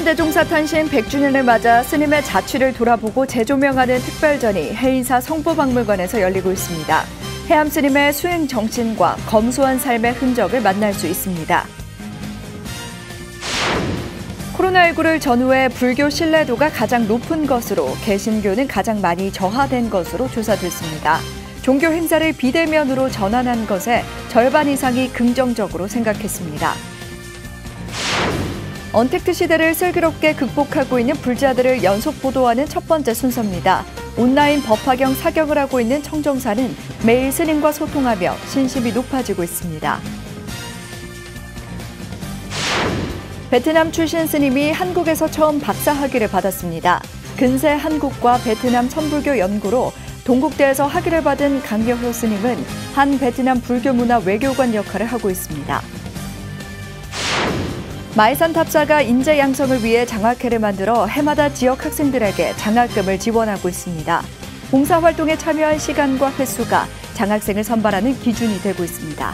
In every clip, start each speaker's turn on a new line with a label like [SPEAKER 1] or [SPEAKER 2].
[SPEAKER 1] 해암대종사 탄신 100주년을 맞아 스님의 자취를 돌아보고 재조명하는 특별전이 해인사 성보박물관에서 열리고 있습니다. 해암 스님의 수행 정신과 검소한 삶의 흔적을 만날 수 있습니다. 코로나19를 전후해 불교 신뢰도가 가장 높은 것으로 개신교는 가장 많이 저하된 것으로 조사됐습니다. 종교 행사를 비대면으로 전환한 것에 절반 이상이 긍정적으로 생각했습니다. 언택트 시대를 슬기롭게 극복하고 있는 불자들을 연속 보도하는 첫 번째 순서입니다. 온라인 법화경 사경을 하고 있는 청정사는 매일 스님과 소통하며 신심이 높아지고 있습니다. 베트남 출신 스님이 한국에서 처음 박사학위를 받았습니다. 근세 한국과 베트남 천불교 연구로 동국대에서 학위를 받은 강여효 스님은 한 베트남 불교 문화 외교관 역할을 하고 있습니다. 마이산 탑사가 인재 양성을 위해 장학회를 만들어 해마다 지역 학생들에게 장학금을 지원하고 있습니다. 봉사활동에 참여한 시간과 횟수가 장학생을 선발하는 기준이 되고 있습니다.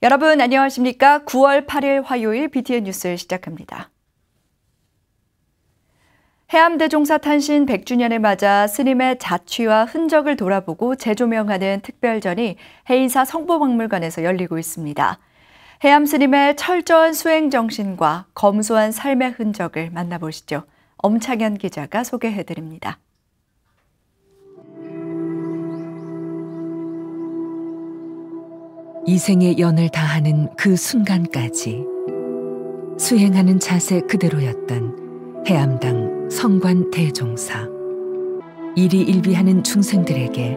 [SPEAKER 1] 여러분 안녕하십니까? 9월 8일 화요일 BTN 뉴스 시작합니다. 해암대종사 탄신 100주년을 맞아 스님의 자취와 흔적을 돌아보고 재조명하는 특별전이 해인사 성보박물관에서 열리고 있습니다. 해암 스님의 철저한 수행 정신과 검소한 삶의 흔적을 만나보시죠. 엄창현 기자가 소개해드립니다.
[SPEAKER 2] 이생의 연을 다하는 그 순간까지 수행하는 자세 그대로였던 해암당 성관 대종사. 일희일비하는 중생들에게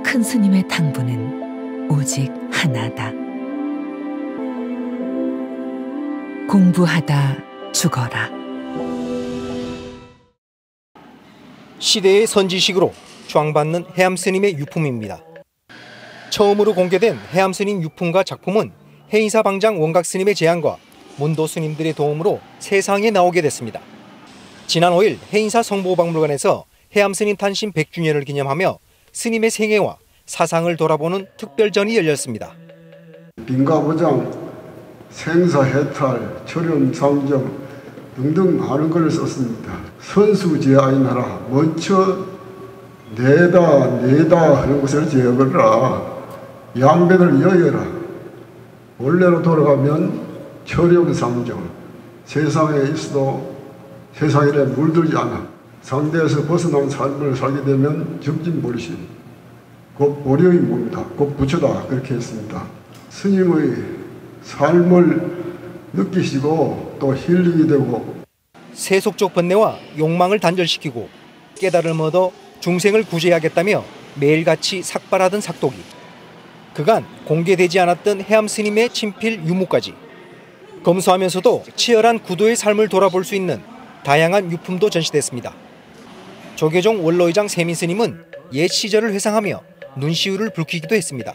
[SPEAKER 2] 큰 스님의 당부는 오직 하나다. 공부하다 죽어라.
[SPEAKER 3] 시대의 선지식으로 쫌받는 해암 스님의 유품입니다. 처음으로 공개된 해암 스님 유품과 작품은 해인사 방장 원각 스님의 제안과 문도 스님들의 도움으로 세상에 나오게 됐습니다. 지난 5일 해인사 성보박물관에서 해암 스님 탄신 100주년을 기념하며 스님의 생애와 사상을 돌아보는 특별전이 열렸습니다.
[SPEAKER 4] 빈가보장, 생사해탈, 철염상정 등등 많은 글을 썼습니다. 선수제아이나라, 먼저 내다 하는 것을 제어거라. 양변을 여여라. 원래로 돌아가면 철염상정, 세상에 있어도 세상에 물들지 않아 상대에서 벗어난 삶을 살게 되면 적진보리심, 곧 보리의 몸이다, 곧 부처다, 그렇게 했습니다. 스님의 삶을 느끼시고 또 힐링이 되고
[SPEAKER 3] 세속적 번뇌와 욕망을 단절시키고 깨달음을 얻어 중생을 구제하겠다며 매일같이 삭발하던 삭독이, 그간 공개되지 않았던 해암 스님의 친필 유무까지, 검소하면서도 치열한 구도의 삶을 돌아볼 수 있는 다양한 유품도 전시됐습니다. 조계종 원로의장 세민 스님은 옛 시절을 회상하며 눈시울을 붉히기도 했습니다.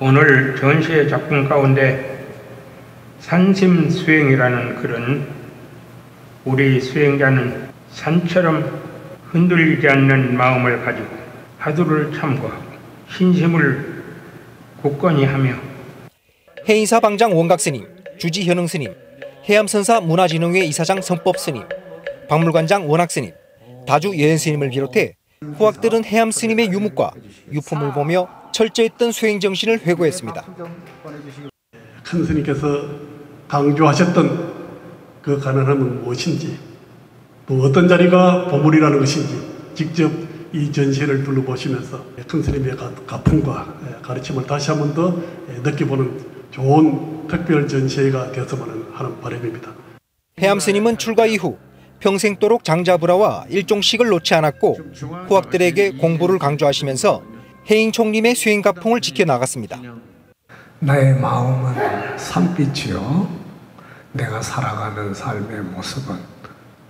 [SPEAKER 5] 오늘 전시의 작품 가운데 산심수행이라는 글은 우리 수행자는 산처럼 흔들리지 않는 마음을 가지고 화두를 참고하고 신심을 굳건히 하며
[SPEAKER 3] 해인사 방장 원각 스님, 주지 현흥 스님, 해암선사 문화진흥회 이사장 선법 스님, 박물관장 원학 스님, 다주 여현 스님을 비롯해 후학들은 해암 스님의 유묵과 유품을 보며 철저했던 수행 정신을 회고했습니다.
[SPEAKER 6] 큰 스님께서 강조하셨던 그 가난함은 무엇인지, 또 어떤 자리가 보물이라는 것인지 직접 이 전시회를 둘러보시면서 큰 스님의 가품과 가르침을 다시 한 번 더 느껴보는 좋은 특별 전시회가 되었으면 하는 바람입니다.
[SPEAKER 3] 해암 스님은 출가 이후 평생도록 장자불화와 일종식을 놓지 않았고 후학들에게 공부를 강조하시면서 해인 총림의 수행 가풍을 지켜나갔습니다.
[SPEAKER 7] 나의 마음은 산빛이요, 내가 살아가는 삶의 모습은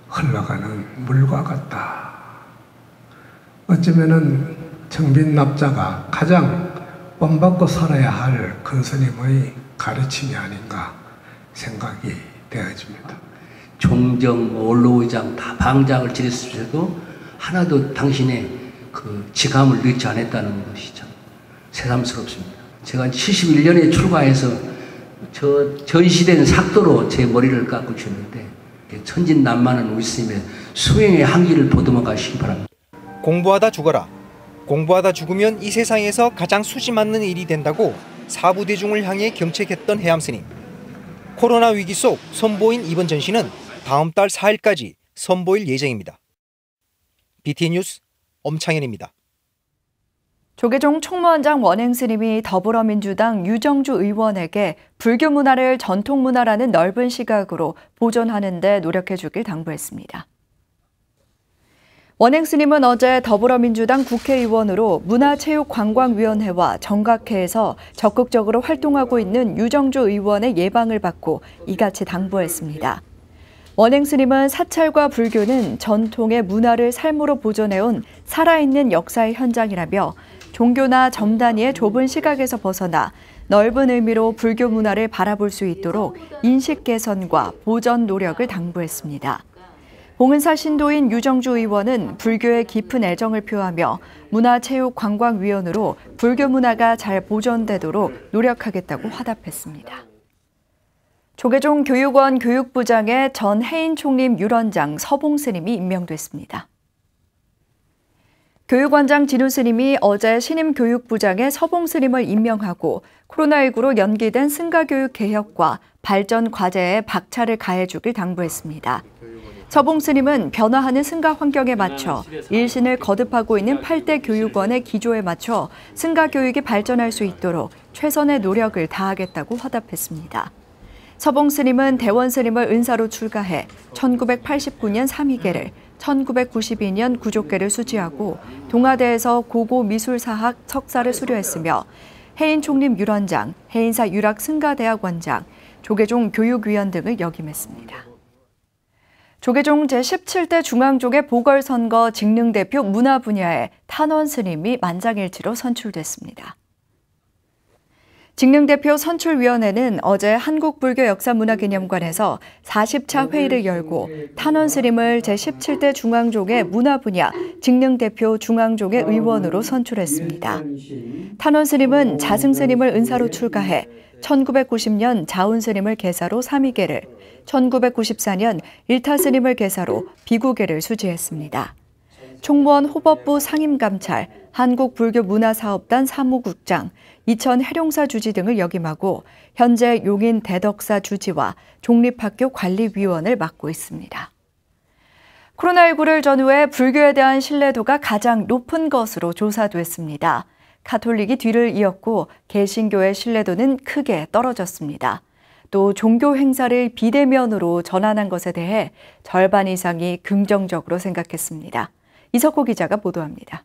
[SPEAKER 7] 흘러가는 물과 같다. 어쩌면은 정빈납자가 가장 본받고 살아야 할 큰 스님의 가르침이 아닌가 생각이 되어집니다.
[SPEAKER 8] 종정, 원로의장 다 방장을 지냈을지도 하나도 당신의 그 지감을 넣지 않았다는 것이 참 새삼스럽습니다. 제가 71년에 출가해서 저 전시된 삭도로 제 머리를 깎고 주는데 천진난만한 우리 스님의 수행의 한기를 보듬어 가시기 바랍니다.
[SPEAKER 3] 공부하다 죽어라. 공부하다 죽으면 이 세상에서 가장 수지 맞는 일이 된다고 사부대중을 향해 경책했던 해암 스님. 코로나 위기 속 선보인 이번 전시는 다음 달 4일까지 선보일 예정입니다. BTN 뉴스 엄창현입니다.
[SPEAKER 1] 조계종 총무원장 원행 스님이 더불어민주당 유정주 의원에게 불교 문화를 전통 문화라는 넓은 시각으로 보존하는 데 노력해 주길 당부했습니다. 원행 스님은 어제 더불어민주당 국회의원으로 문화체육관광위원회와 정각회에서 적극적으로 활동하고 있는 유정주 의원의 예방을 받고 이같이 당부했습니다. 원행 스님은 사찰과 불교는 전통의 문화를 삶으로 보존해온 살아있는 역사의 현장이라며 종교나 점 단위의 좁은 시각에서 벗어나 넓은 의미로 불교 문화를 바라볼 수 있도록 인식 개선과 보전 노력을 당부했습니다. 봉은사 신도인 유정주 의원은 불교에 깊은 애정을 표하며 문화체육관광위원으로 불교 문화가 잘 보존되도록 노력하겠다고 화답했습니다. 조계종 교육원 교육부장에 전 해인 총림 율원장 서봉 스님이 임명됐습니다. 교육원장 진우 스님이 어제 신임 교육부장에 서봉 스님을 임명하고 코로나19로 연기된 승가교육 개혁과 발전 과제에 박차를 가해주길 당부했습니다. 서봉 스님은 변화하는 승가 환경에 맞춰 일신을 거듭하고 있는 8대 교육원의 기조에 맞춰 승가 교육이 발전할 수 있도록 최선의 노력을 다하겠다고 화답했습니다. 서봉 스님은 대원 스님을 은사로 출가해 1989년 3위계를, 1992년 구족계를 수지하고 동아대에서 고고 미술사학 석사를 수료했으며 해인 총림 율원장, 해인사 유락 승가대학 원장, 조계종 교육위원 등을 역임했습니다. 조계종 제17대 중앙족의 보궐선거 직능대표 문화 분야에 탄원 스님이 만장일치로 선출됐습니다. 직능대표 선출위원회는 어제 한국불교역사문화기념관에서 40차 회의를 열고 탄원 스님을 제17대 중앙족의 문화 분야 직능대표 중앙족의 의원으로 선출했습니다. 탄원 스님은 자승 스님을 은사로 출가해 1990년 자운 스님을 계사로 3위계를, 1994년 일타 스님을 계사로 비구계를 수지했습니다. 총무원 호법부 상임감찰, 한국불교문화사업단 사무국장, 이천 해룡사 주지 등을 역임하고 현재 용인 대덕사 주지와 종립학교 관리위원을 맡고 있습니다. 코로나19를 전후해 불교에 대한 신뢰도가 가장 높은 것으로 조사됐습니다. 가톨릭이 뒤를 이었고 개신교의 신뢰도는 크게 떨어졌습니다. 또 종교 행사를 비대면으로 전환한 것에 대해 절반 이상이 긍정적으로 생각했습니다. 이석호 기자가 보도합니다.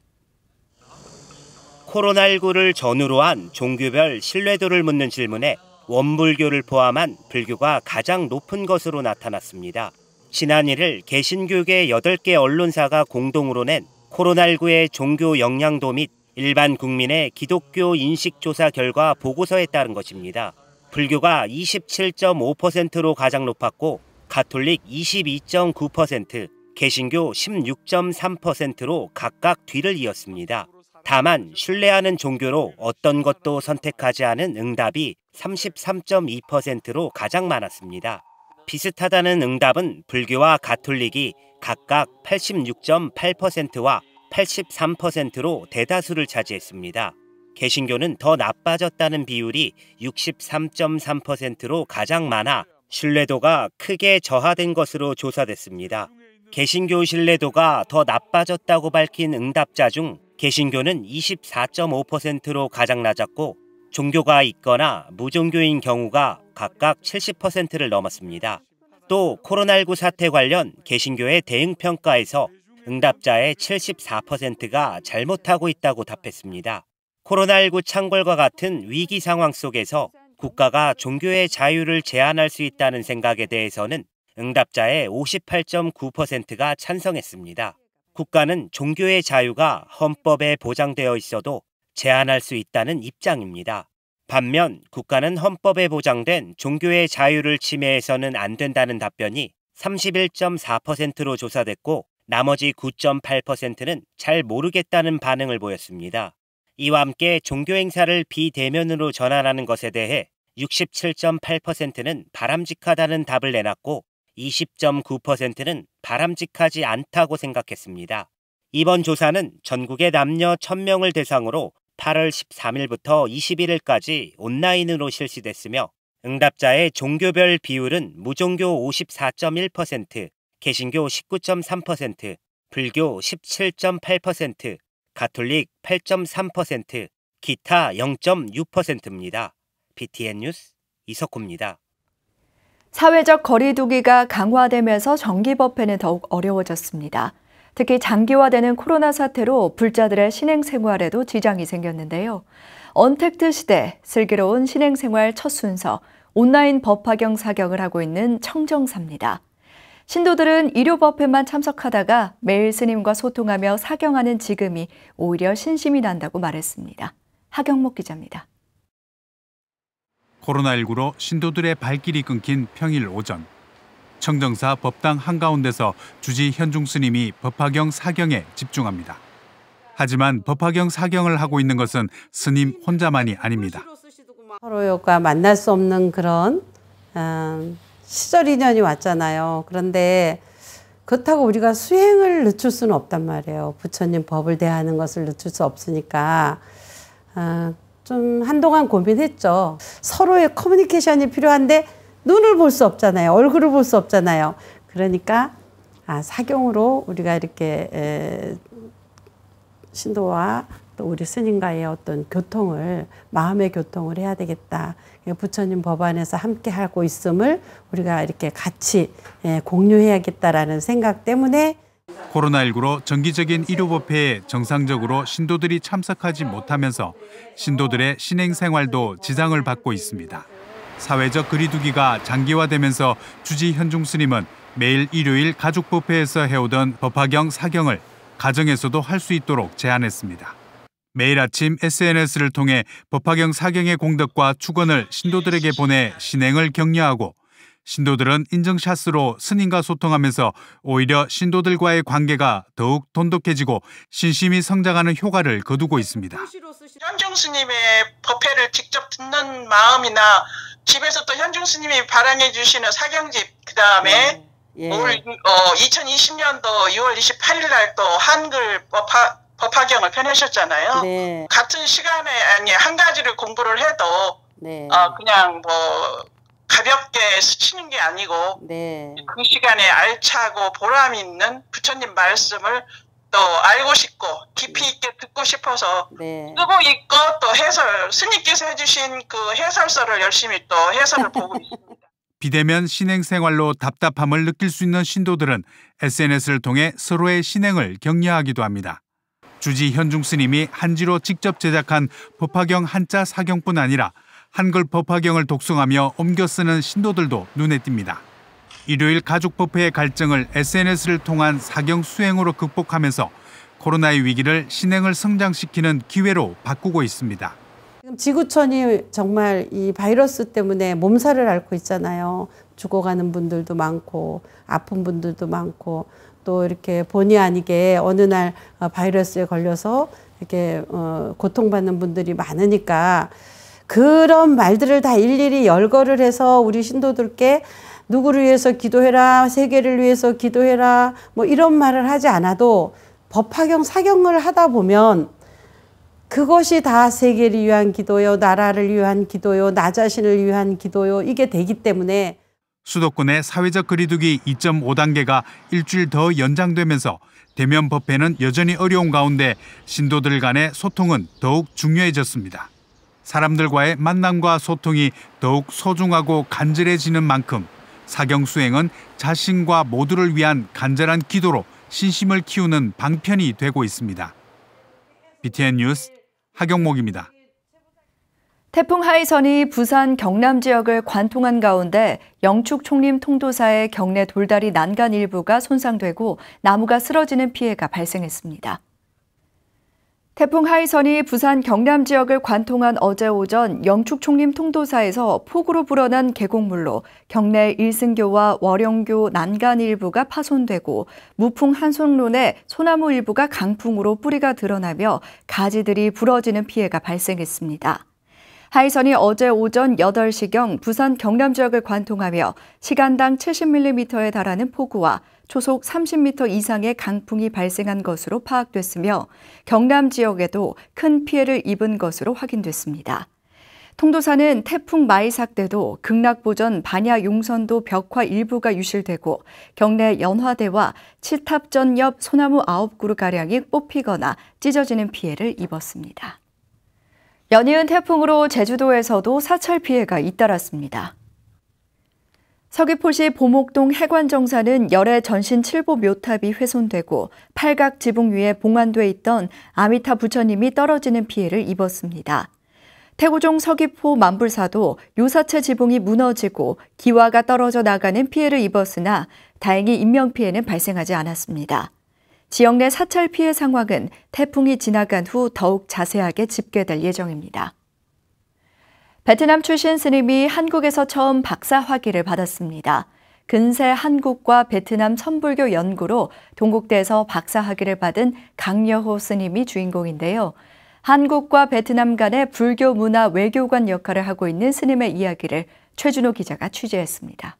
[SPEAKER 9] 코로나19를 전후로 한 종교별 신뢰도를 묻는 질문에 원불교를 포함한 불교가 가장 높은 것으로 나타났습니다. 지난 1일 개신교계 8개 언론사가 공동으로 낸 코로나19의 종교 영향도 및 일반 국민의 기독교 인식조사 결과 보고서에 따른 것입니다. 불교가 27.5%로 가장 높았고 가톨릭 22.9%, 개신교 16.3%로 각각 뒤를 이었습니다. 다만 신뢰하는 종교로 어떤 것도 선택하지 않은 응답이 33.2%로 가장 많았습니다. 비슷하다는 응답은 불교와 가톨릭이 각각 86.8%와 83%로 대다수를 차지했습니다. 개신교는 더 나빠졌다는 비율이 63.3%로 가장 많아 신뢰도가 크게 저하된 것으로 조사됐습니다. 개신교 신뢰도가 더 나빠졌다고 밝힌 응답자 중 개신교는 24.5%로 가장 낮았고 종교가 있거나 무종교인 경우가 각각 70%를 넘었습니다. 또 코로나19 사태 관련 개신교의 대응평가에서 응답자의 74%가 잘못하고 있다고 답했습니다. 코로나19 창궐과 같은 위기 상황 속에서 국가가 종교의 자유를 제한할 수 있다는 생각에 대해서는 응답자의 58.9%가 찬성했습니다. 국가는 종교의 자유가 헌법에 보장되어 있어도 제한할 수 있다는 입장입니다. 반면 국가는 헌법에 보장된 종교의 자유를 침해해서는 안 된다는 답변이 31.4%로 조사됐고 나머지 9.8%는 잘 모르겠다는 반응을 보였습니다. 이와 함께 종교 행사를 비대면으로 전환하는 것에 대해 67.8%는 바람직하다는 답을 내놨고 20.9%는 바람직하지 않다고 생각했습니다. 이번 조사는 전국의 남녀 1000명을 대상으로 8월 13일부터 21일까지 온라인으로 실시됐으며 응답자의 종교별 비율은 무종교 54.1%, 개신교 19.3%, 불교 17.8%, 가톨릭 8.3%, 기타 0.6%입니다. BTN 뉴스 이석호입니다.
[SPEAKER 1] 사회적 거리 두기가 강화되면서 정기법회는 더욱 어려워졌습니다. 특히 장기화되는 코로나 사태로 불자들의 신행생활에도 지장이 생겼는데요. 언택트 시대, 슬기로운 신행생활 첫 순서, 온라인 법화경 사경을 하고 있는 청정사입니다. 신도들은 일요법회만 참석하다가 매일 스님과 소통하며 사경하는 지금이 오히려 신심이 난다고 말했습니다. 하경목 기자입니다.
[SPEAKER 10] 코로나19로 신도들의 발길이 끊긴 평일 오전. 청정사 법당 한가운데서 주지 현중 스님이 법화경 사경에 집중합니다. 하지만 법화경 사경을 하고 있는 것은 스님 혼자만이 아닙니다.
[SPEAKER 11] 서로가 만날 수 없는 그런 시절 인연이 왔잖아요. 그런데 그렇다고 우리가 수행을 늦출 수는 없단 말이에요. 부처님 법을 대하는 것을 늦출 수 없으니까 좀 한동안 고민했죠. 서로의 커뮤니케이션이 필요한데 눈을 볼 수 없잖아요. 얼굴을 볼 수 없잖아요. 그러니까 사경으로 우리가 이렇게 신도와 또 우리 스님과의 어떤 교통을, 마음의 교통을 해야 되겠다. 부처님 법안에서 함께 하고 있음을 우리가 이렇게 같이 공유해야겠다라는 생각 때문에
[SPEAKER 10] 코로나19로 정기적인 일요법회에 정상적으로 신도들이 참석하지 못하면서 신도들의 신행생활도 지장을 받고 있습니다. 사회적 거리두기가 장기화되면서 주지 현중 스님은 매일 일요일 가족법회에서 해오던 법화경 사경을 가정에서도 할 수 있도록 제안했습니다. 매일 아침 SNS를 통해 법화경 사경의 공덕과 축원을 신도들에게 보내 신행을 격려하고 신도들은 인증샷으로 스님과 소통하면서 오히려 신도들과의 관계가 더욱 돈독해지고 신심이 성장하는 효과를 거두고 있습니다.
[SPEAKER 12] 현중 스님의 법회를 직접 듣는 마음이나 집에서 또 현중 스님이 발행해 주시는 사경집, 그다음에 올 2020년도 6월 28일 날 또 한글 법화경을 펴내셨잖아요. 네. 같은 시간에 한 가지를 공부를 해도 그냥 뭐 가볍게 스치는 게 아니고 그 시간에 알차고 보람 있는 부처님 말씀을 또 알고 싶고 깊이 있게 듣고 싶어서 쓰고 있고 또 해설, 스님께서 해주신 그 해설서를 열심히 또 해설을 보고 있습니다.
[SPEAKER 10] 비대면 신행생활로 답답함을 느낄 수 있는 신도들은 SNS를 통해 서로의 신행을 격려하기도 합니다. 주지 현중 스님이 한지로 직접 제작한 법화경 한자 사경뿐 아니라 한글 법화경을 독송하며 옮겨 쓰는 신도들도 눈에 띕니다. 일요일 가족법회의 갈증을 SNS를 통한 사경 수행으로 극복하면서 코로나의 위기를 신행을 성장시키는 기회로 바꾸고 있습니다.
[SPEAKER 11] 지금 지구촌이 정말 이 바이러스 때문에 몸살을 앓고 있잖아요. 죽어가는 분들도 많고 아픈 분들도 많고 또 이렇게 본의 아니게 어느 날 바이러스에 걸려서 이렇게 고통받는 분들이 많으니까 그런 말들을 다 일일이 열거를 해서 우리 신도들께 누구를 위해서 기도해라, 세계를 위해서 기도해라, 뭐 이런 말을 하지 않아도 법화경 사경을 하다 보면 그것이 다 세계를 위한 기도요, 나라를 위한 기도요, 나 자신을 위한 기도요, 이게 되기 때문에
[SPEAKER 10] 수도권의 사회적 거리두기 2.5단계가 일주일 더 연장되면서 대면 법회는 여전히 어려운 가운데 신도들 간의 소통은 더욱 중요해졌습니다. 사람들과의 만남과 소통이 더욱 소중하고 간절해지는 만큼 사경 수행은 자신과 모두를 위한 간절한 기도로 신심을 키우는 방편이 되고 있습니다. BTN 뉴스 하경목입니다.
[SPEAKER 1] 태풍 하이선이 부산 경남 지역을 관통한 가운데 영축 총림 통도사의 경내 돌다리 난간 일부가 손상되고 나무가 쓰러지는 피해가 발생했습니다. 태풍 하이선이 부산 경남 지역을 관통한 어제 오전 영축 총림 통도사에서 폭우로 불어난 계곡물로 경내 일승교와 월영교 난간 일부가 파손되고 무풍 한송론의 소나무 일부가 강풍으로 뿌리가 드러나며 가지들이 부러지는 피해가 발생했습니다. 하이선이 어제 오전 8시경 부산 경남 지역을 관통하며 시간당 70mm에 달하는 폭우와 초속 30m 이상의 강풍이 발생한 것으로 파악됐으며 경남 지역에도 큰 피해를 입은 것으로 확인됐습니다. 통도사는 태풍 마이삭 때도 극락보전 반야 용선도 벽화 일부가 유실되고 경내 연화대와 칠탑전 옆 소나무 9그루가량이 뽑히거나 찢어지는 피해를 입었습니다. 연이은 태풍으로 제주도에서도 사찰 피해가 잇따랐습니다. 서귀포시 보목동 해관정사는 열애 전신 칠보 묘탑이 훼손되고 팔각 지붕 위에 봉안돼 있던 아미타 부처님이 떨어지는 피해를 입었습니다. 태고종 서귀포 만불사도 요사체 지붕이 무너지고 기와가 떨어져 나가는 피해를 입었으나 다행히 인명피해는 발생하지 않았습니다. 지역 내 사찰 피해 상황은 태풍이 지나간 후 더욱 자세하게 집계될 예정입니다. 베트남 출신 스님이 한국에서 처음 박사 학위를 받았습니다. 근세 한국과 베트남 선불교 연구로 동국대에서 박사 학위를 받은 강여호 스님이 주인공인데요. 한국과 베트남 간의 불교 문화 외교관 역할을 하고 있는 스님의 이야기를 최준호 기자가 취재했습니다.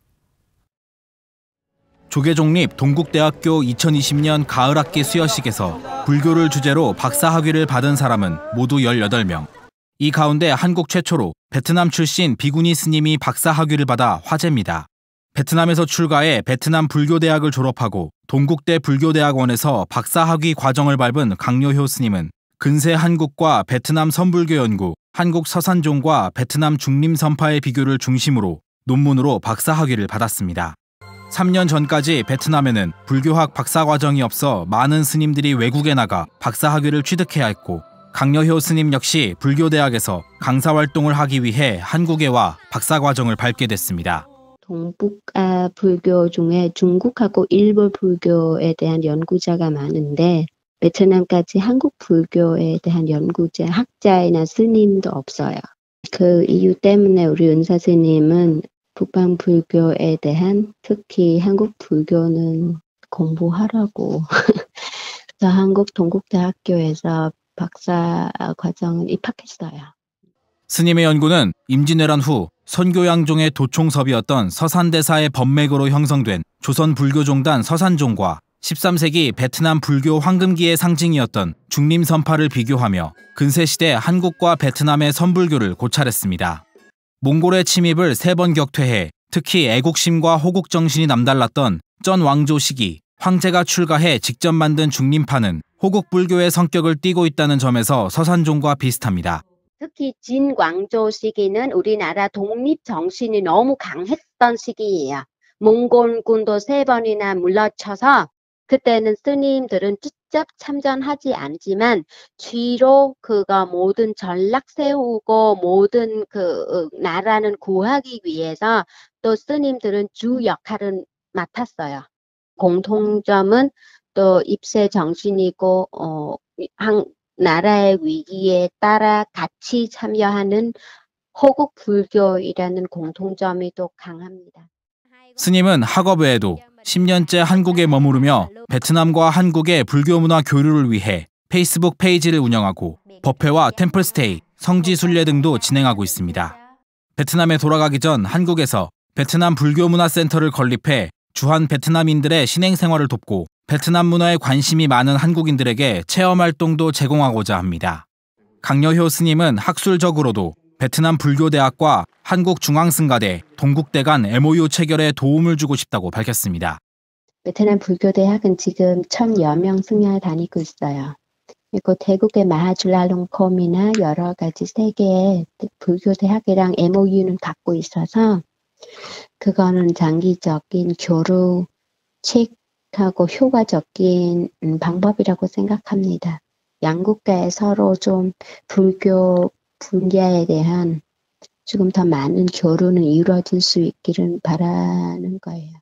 [SPEAKER 13] 조계종립 동국대학교 2020년 가을학기 수여식에서 불교를 주제로 박사 학위를 받은 사람은 모두 18명. 이 가운데 한국 최초로 베트남 출신 비구니 스님이 박사 학위를 받아 화제입니다. 베트남에서 출가해 베트남 불교대학을 졸업하고 동국대 불교대학원에서 박사 학위 과정을 밟은 강요효 스님은 근세 한국과 베트남 선불교 연구, 한국 서산종과 베트남 중림선파의 비교를 중심으로 논문으로 박사 학위를 받았습니다. 3년 전까지 베트남에는 불교학 박사 과정이 없어 많은 스님들이 외국에 나가 박사 학위를 취득해야 했고 강여효 스님 역시 불교대학에서 강사 활동을 하기 위해 한국에 와 박사 과정을 밟게 됐습니다.
[SPEAKER 14] 동북아 불교 중에 중국하고 일본 불교에 대한 연구자가 많은데 베트남까지 한국 불교에 대한 연구자, 학자이나 스님도 없어요. 그 이유 때문에 우리 은사 스님은 북방 불교에 대한 특히 한국 불교는 공부하라고 그래서 한국 동국대학교에서 박사 과정을 입학했어요.
[SPEAKER 13] 스님의 연구는 임진왜란 후 선교양종의 도총섭이었던 서산대사의 법맥으로 형성된 조선불교종단 서산종과 13세기 베트남 불교 황금기의 상징이었던 중림선파를 비교하며 근세시대 한국과 베트남의 선불교를 고찰했습니다. 몽골의 침입을 3번 격퇴해 특히 애국심과 호국정신이 남달랐던 전 왕조 시기 황제가 출가해 직접 만든 중림파는 호국불교의 성격을 띠고 있다는 점에서 서산종과 비슷합니다.
[SPEAKER 14] 특히 진광조 시기는 우리나라 독립정신이 너무 강했던 시기예요. 몽골군도 3번이나 물러쳐서 그때는 스님들은 직접 참전하지 않지만 뒤로 그거 모든 전략 세우고 모든 그 나라는 구하기 위해서 또 스님들은 주 역할을 맡았어요. 공통점은 또 입세 정신이고 나라의 위기에 따라 같이 참여하는 호국 불교이라는 공통점이 또 강합니다.
[SPEAKER 13] 스님은 학업 외에도 10년째 한국에 머무르며 베트남과 한국의 불교 문화 교류를 위해 페이스북 페이지를 운영하고 법회와 템플스테이, 성지순례 등도 진행하고 있습니다. 베트남에 돌아가기 전 한국에서 베트남 불교문화센터를 건립해 주한 베트남인들의 신행생활을 돕고 베트남 문화에 관심이 많은 한국인들에게 체험활동도 제공하고자 합니다. 강여효 스님은 학술적으로도 베트남 불교대학과 한국중앙승가대, 동국대 간 MOU 체결에 도움을 주고 싶다고 밝혔습니다.
[SPEAKER 14] 베트남 불교대학은 지금 1000여 명 승려를 다니고 있어요. 그리고 태국의 마하줄라롱콤이나 여러 가지 세계의 불교대학이랑 MOU는 갖고 있어서 그거는 장기적인 교류 책하고 효과적인 방법이라고 생각합니다. 양국가에 서로 좀 불교 분야에 대한 조금 더 많은 교류는 이루어질 수 있기를 바라는 거예요.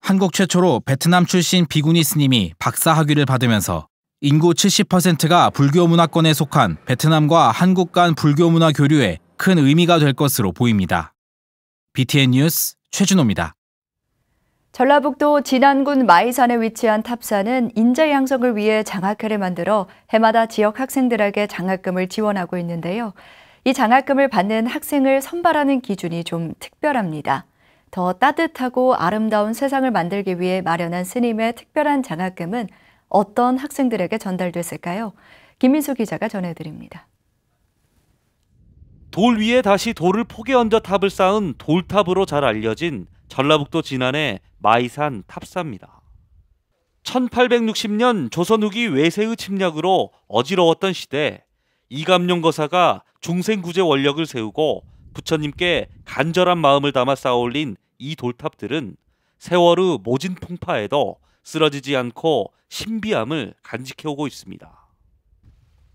[SPEAKER 13] 한국 최초로 베트남 출신 비구니 스님이 박사 학위를 받으면서 인구 70%가 불교 문화권에 속한 베트남과 한국 간 불교 문화 교류에 큰 의미가 될 것으로 보입니다. BTN 뉴스 최준호입니다.
[SPEAKER 1] 전라북도 진안군 마이산에 위치한 탑산은 인재 양성을 위해 장학회를 만들어 해마다 지역 학생들에게 장학금을 지원하고 있는데요. 이 장학금을 받는 학생을 선발하는 기준이 좀 특별합니다. 더 따뜻하고 아름다운 세상을 만들기 위해 마련한 스님의 특별한 장학금은 어떤 학생들에게 전달됐을까요? 김민수 기자가 전해드립니다.
[SPEAKER 15] 돌 위에 다시 돌을 포개 얹어 탑을 쌓은 돌탑으로 잘 알려진 전라북도 진안의 마이산 탑사입니다. 1860년 조선 후기 외세의 침략으로 어지러웠던 시대, 이감룡 거사가 중생구제 원력을 세우고 부처님께 간절한 마음을 담아 쌓아올린 이 돌탑들은 세월의 모진 풍파에도 쓰러지지 않고 신비함을 간직해오고 있습니다.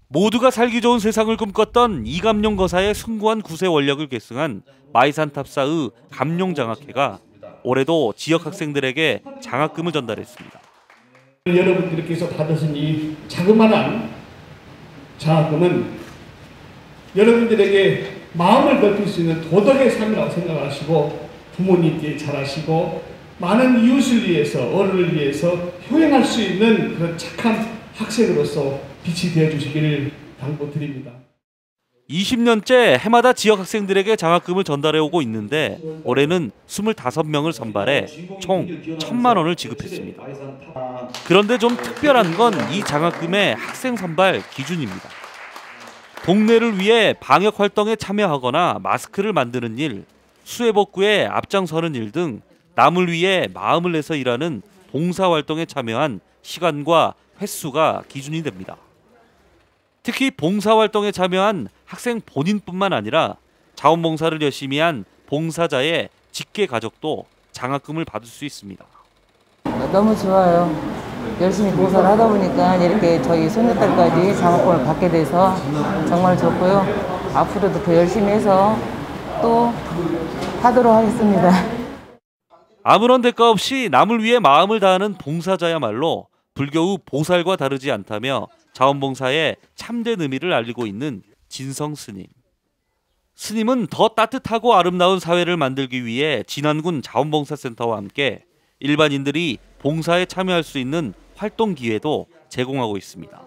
[SPEAKER 15] 모두가 살기 좋은 세상을 꿈꿨던 이감룡 거사의 숭고한 구세 원력을 계승한 마이산탑사의 감룡장학회가 올해도 지역 학생들에게 장학금을 전달했습니다.
[SPEAKER 6] 여러분들께서 받으신 이 자그마한 장학금은 여러분들에게 마음을 넓힐 수 있는 도덕의 삶이라고 생각하시고 부모님께 잘하시고 많은 이웃을 위해서 어른을 위해서 효행할 수 있는 그런 착한 학생으로서 빛이 되어주시기를 당부드립니다.
[SPEAKER 15] 20년째 해마다 지역 학생들에게 장학금을 전달해오고 있는데 올해는 25명을 선발해 총 1,000만 원을 지급했습니다. 그런데 좀 특별한 건 이 장학금의 학생 선발 기준입니다. 동네를 위해 방역 활동에 참여하거나 마스크를 만드는 일, 수해 복구에 앞장서는 일 등 남을 위해 마음을 내서 일하는 봉사활동에 참여한 시간과 횟수가 기준이 됩니다. 특히 봉사활동에 참여한 학생 본인뿐만 아니라 자원봉사를 열심히 한 봉사자의 직계 가족도 장학금을 받을 수 있습니다.
[SPEAKER 16] 너무 좋아요. 열심히 봉사를 하다 보니까 이렇게 저희 손녀딸까지 장학금을 받게 돼서 정말 좋고요. 앞으로도 더 열심히 해서 또 하도록 하겠습니다.
[SPEAKER 15] 아무런 대가 없이 남을 위해 마음을 다하는 봉사자야말로 불교의 보살과 다르지 않다며 자원봉사의 참된 의미를 알리고 있는 진성 스님. 스님은 더 따뜻하고 아름다운 사회를 만들기 위해 진안군 자원봉사센터와 함께 일반인들이 봉사에 참여할 수 있는 활동 기회도 제공하고 있습니다.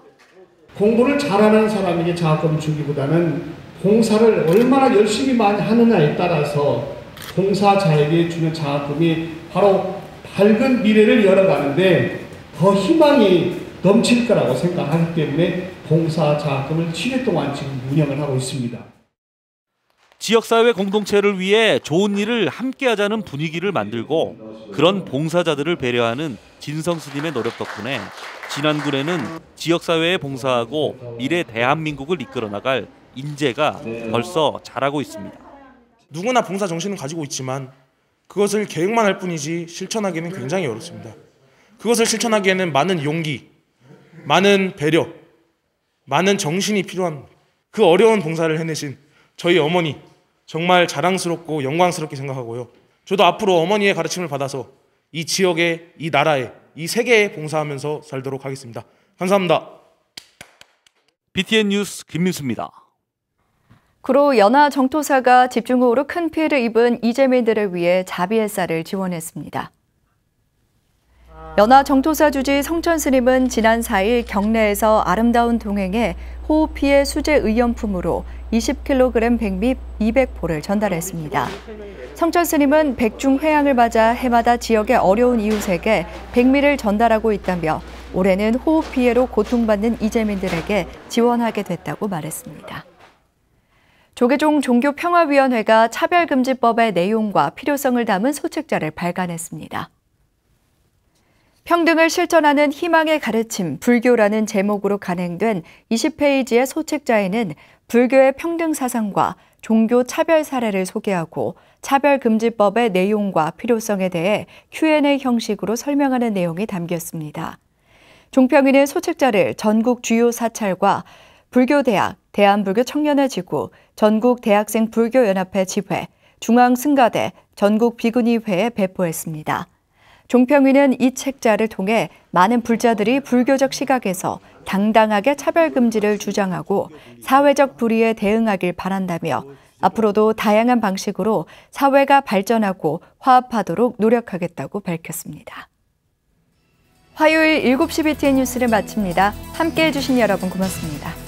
[SPEAKER 6] 공부를 잘하는 사람에게 장학금을 주기보다는 봉사를 얼마나 열심히 많이 하느냐에 따라서 봉사자에게 주는 장학금이 바로 밝은 미래를 열어가는데 더 희망이 넘칠 거라고 생각하기 때문에 봉사 장학금을 7회 동안 지금 운영을 하고 있습니다.
[SPEAKER 15] 지역사회 공동체를 위해 좋은 일을 함께하자는 분위기를 만들고 그런 봉사자들을 배려하는 진성 스님의 노력 덕분에 진안군에는 지역사회에 봉사하고 미래 대한민국을 이끌어 나갈 인재가 벌써 자라고 있습니다.
[SPEAKER 17] 누구나 봉사 정신은 가지고 있지만 그것을 계획만 할 뿐이지 실천하기는 굉장히 어렵습니다. 그것을 실천하기에는 많은 용기, 많은 배려, 많은 정신이 필요합니다. 그 어려운 봉사를 해내신 저희 어머니 정말 자랑스럽고 영광스럽게 생각하고요. 저도 앞으로 어머니의 가르침을 받아서 이 지역에, 이 나라에, 이 세계에 봉사하면서 살도록 하겠습니다. 감사합니다.
[SPEAKER 15] BTN 뉴스 김민수입니다.
[SPEAKER 1] 구로 연화 정토사가 집중호우로 큰 피해를 입은 이재민들을 위해 자비의 쌀을 지원했습니다. 연화 정토사 주지 성천 스님은 지난 4일 경내에서 아름다운 동행에 호우 피해 수제 의연품으로 20kg 백미 200포를 전달했습니다. 성천 스님은 백중 회양을 맞아 해마다 지역의 어려운 이웃에게 백미를 전달하고 있다며 올해는 호우 피해로 고통받는 이재민들에게 지원하게 됐다고 말했습니다. 조계종 종교평화위원회가 차별금지법의 내용과 필요성을 담은 소책자를 발간했습니다. 평등을 실천하는 희망의 가르침, 불교라는 제목으로 간행된 20페이지의 소책자에는 불교의 평등 사상과 종교 차별 사례를 소개하고 차별금지법의 내용과 필요성에 대해 Q&A 형식으로 설명하는 내용이 담겼습니다. 종평위는 소책자를 전국 주요 사찰과 불교대학, 대한불교청년회지구, 전국대학생 불교연합회 지회, 중앙승가대, 전국비구니회에 배포했습니다. 종평위는 이 책자를 통해 많은 불자들이 불교적 시각에서 당당하게 차별금지를 주장하고 사회적 불의에 대응하길 바란다며 앞으로도 다양한 방식으로 사회가 발전하고 화합하도록 노력하겠다고 밝혔습니다. 화요일 7시 BTN 뉴스를 마칩니다. 함께해 주신 여러분 고맙습니다.